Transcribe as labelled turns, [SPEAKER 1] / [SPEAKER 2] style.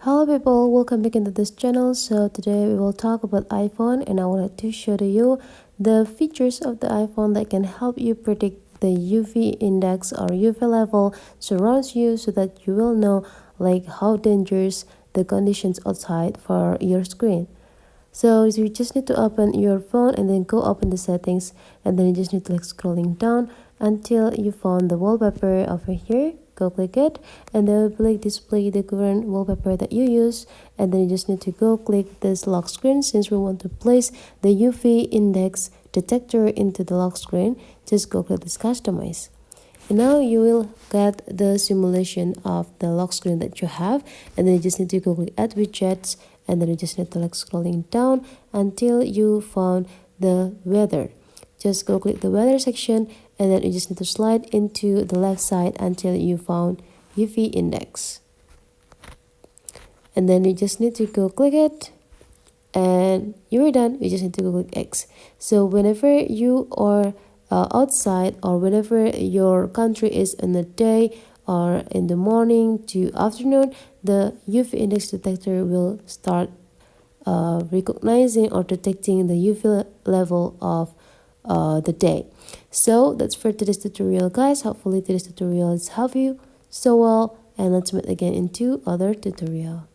[SPEAKER 1] Hello people, welcome back into this channel. So today we will talk about iPhone and I wanted to show to you the features of the iPhone that can help you predict the UV index or UV level surrounds you so that you will know like how dangerous the conditions outside for your screen. So you just need to open your phone and then go open the settings, and then you just need to scrolling down until you found the wallpaper over here. Go click it, and then it will display the current wallpaper that you use, and then you just need to go click this lock screen. Since we want to place the UV index detector into the lock screen, just go click this customize. And now you will get the simulation of the lock screen that you have, and then you just need to go click add widgets, and then you just need to scrolling down until you found the weather. Just go click the weather section, and then you just need to slide into the left side until you found UV index, and then you just need to go click it, and you're done. You just need to go click X. So whenever you are outside, or whenever your country is in the day or in the morning to afternoon, the UV index detector will start recognizing or detecting the UV level of the day. So that's for today's tutorial, guys. Hopefully today's tutorial has helped you so well, and let's meet again into other tutorial.